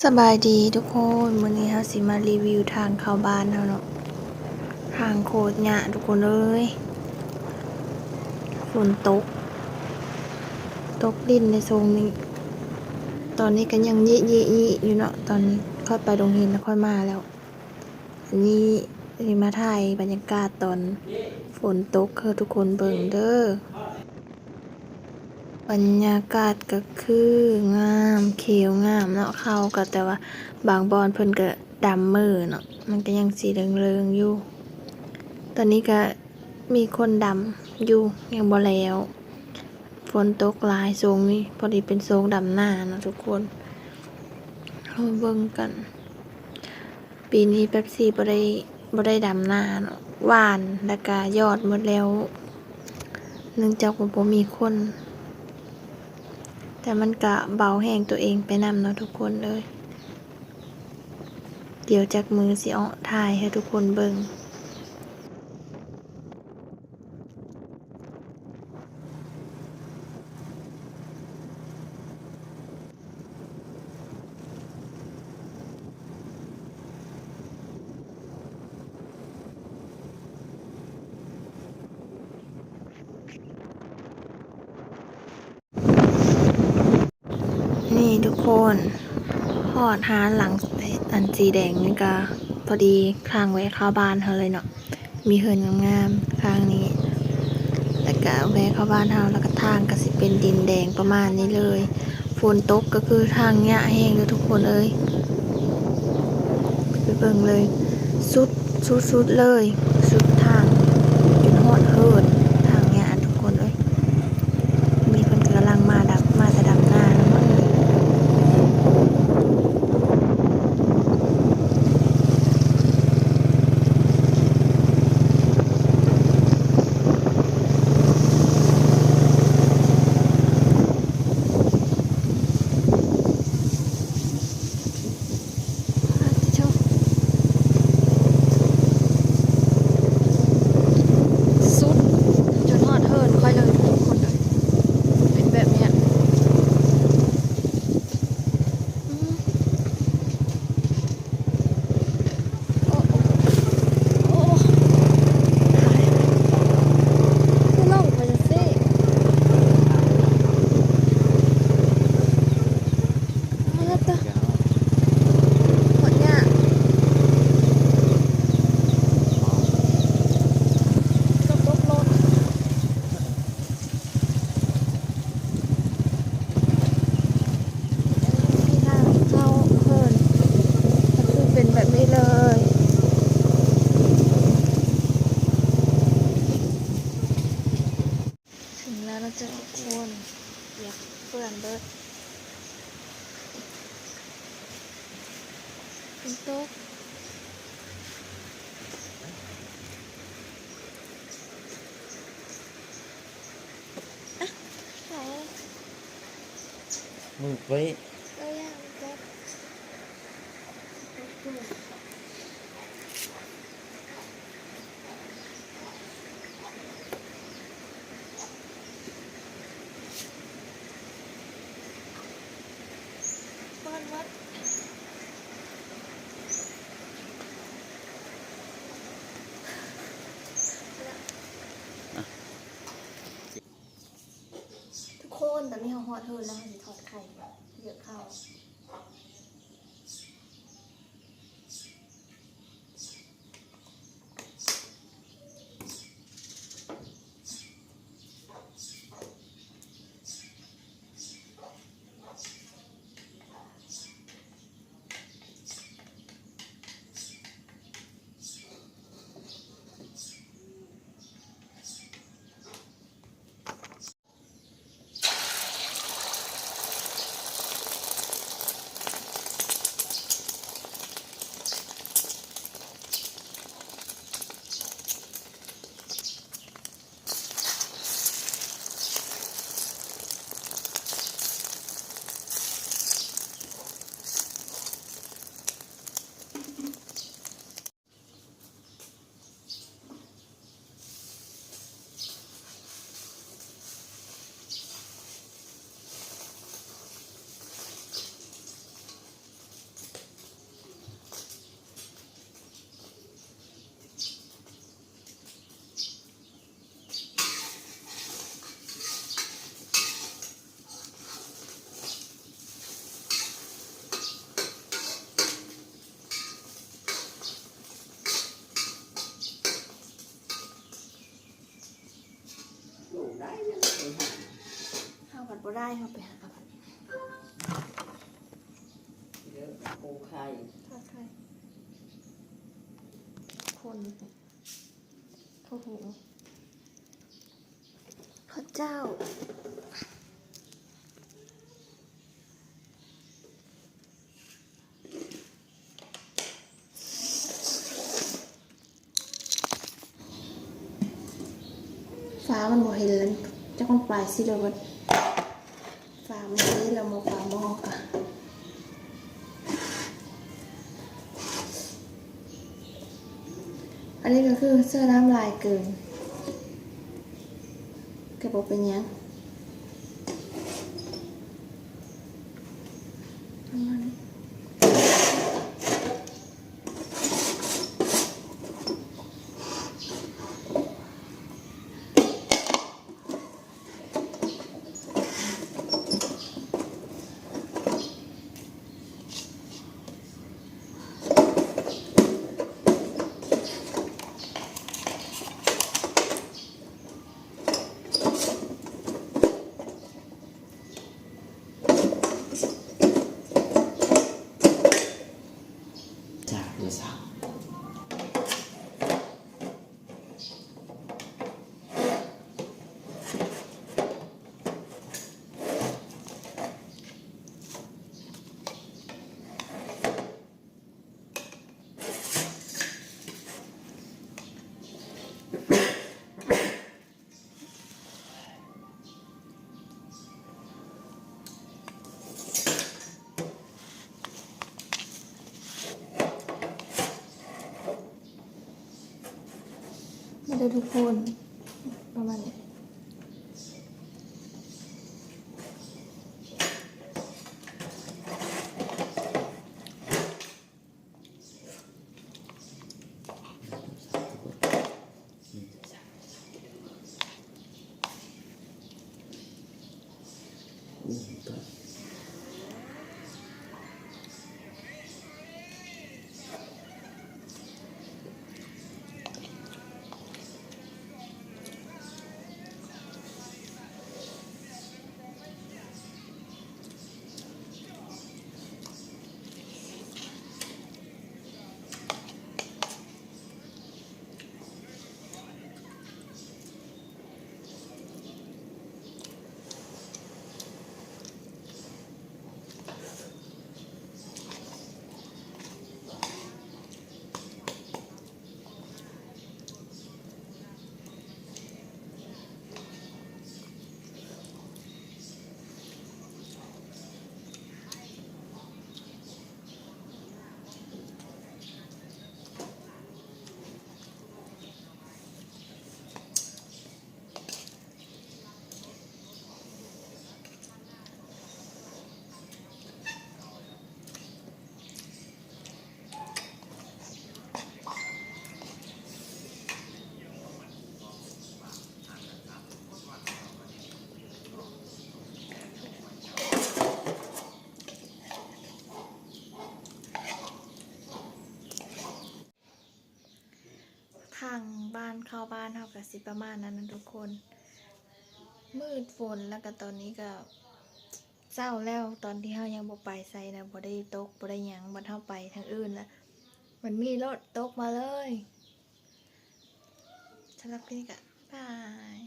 สบายดีทุกคนมื้อนี้เราสิมารีวิวทางเข้าบ้านเราเนาะทางโคตรหยะทุกคนเอ้ยฝนตกดินในทรงนี้ตอนนี้ก็ยังยิอยู่เนาะตอนนี้ค่อยไปโรงเรียนแล้วค่อยมาแล้วอันนี้สิมาถ่ายบรรยากาศตอนฝนตกคือทุกคนเบิ่งเด้อบรรยากาศก็คืองามเขียวงามเนาะเข้าก็แต่ว่าบางบอนเพิ่นก็ดำมือเนาะมันก็ยังสีเริงๆอยู่ตอนนี้ก็มีคนดำอยู่ยังบ่แล้วฝนตกหลายทรงนี่พอดีเป็นทรงดำหน้าเนาะทุกคนเราเบิ่งกันปีนี้เป๊ปซี่บ่ได้ดำหน้าเนาะหวานแล้วก็ยอดหมดแล้วเนื่องจากว่าบ่มีคนแต่มันก็เบาแห้งตัวเองไปนำเนาะทุกคนเลยเดี๋ยวจากมือสิเอาถ่ายให้ทุกคนเบิ่งนี่ทุกคนฮอดหาหลังอันสีแดงนี่ก็พอดีข้างไว้เข้าบ้านเขาเลยเนาะมีเฮิรนงามๆข้างนี้แล้วก็แวะเข้าบ้านเฮาแล้วก็ทางก็สิเป็นดินแดงประมาณนี้เลยฝนตกก็คือทางหญ้าแห้งเลยทุกคนเอ้ยไปเบิ่งเลยสุดเลยสุดทางจนฮอดเฮิรนทางหญ้าทุกคนเอ้ยมีคนกำลังมาจะดำหน้าแล้วมั้งเจ้าสุดจนฮอดเฮิรนค่อยเลยทุกคนเอ้ยเป็นแบบเนี้ยอืมโอ้โอ้ตายคือล่องไปจังซี่มาแล้วจ้ะหมดหญ้าตกลงที่ทางเข้าเฮิรนก็คือเป็นแบบนี้เลยถึงแล้วเราจะทุกคนอยากเปื่อนเบิดเป็นโต๊ะไหน มือไว้เราอยากจะบ้านวัดทุกคนแต่นี่เขาหอดเธอแล้วจะถอดไข่เยอะเข้า ได้เขาไปหาผัด เยอะปูไข่ ทอดไข่คนข้าวหุงข้าวเจ้าฟ้ามันบ่เห็นแล้วจะต้องปลายสิเดี๋ยวมันฟ้ามันเห็นแล้วมาฟ้ามอกอะอันนี้ก็คือเสื้อน้ำลายเกินกระบอกเป็นยังประมาณนี้จากเลยสักมาดูทุกคนประมาณนี้ทางบ้านเข้าบ้านเท่ากับสิประมาณนั้นนะทุกคนมืดฝนแล้วก็ตอนนี้ก็เศร้าแล้วตอนที่เฮายังบ่ไปไสนะบ่ได้ตกบ่ได้หยังบ่เฮาไปทางอื่นแล้วมันมีรถตกมาเลยสำหรับคลิปนี้ก็บาย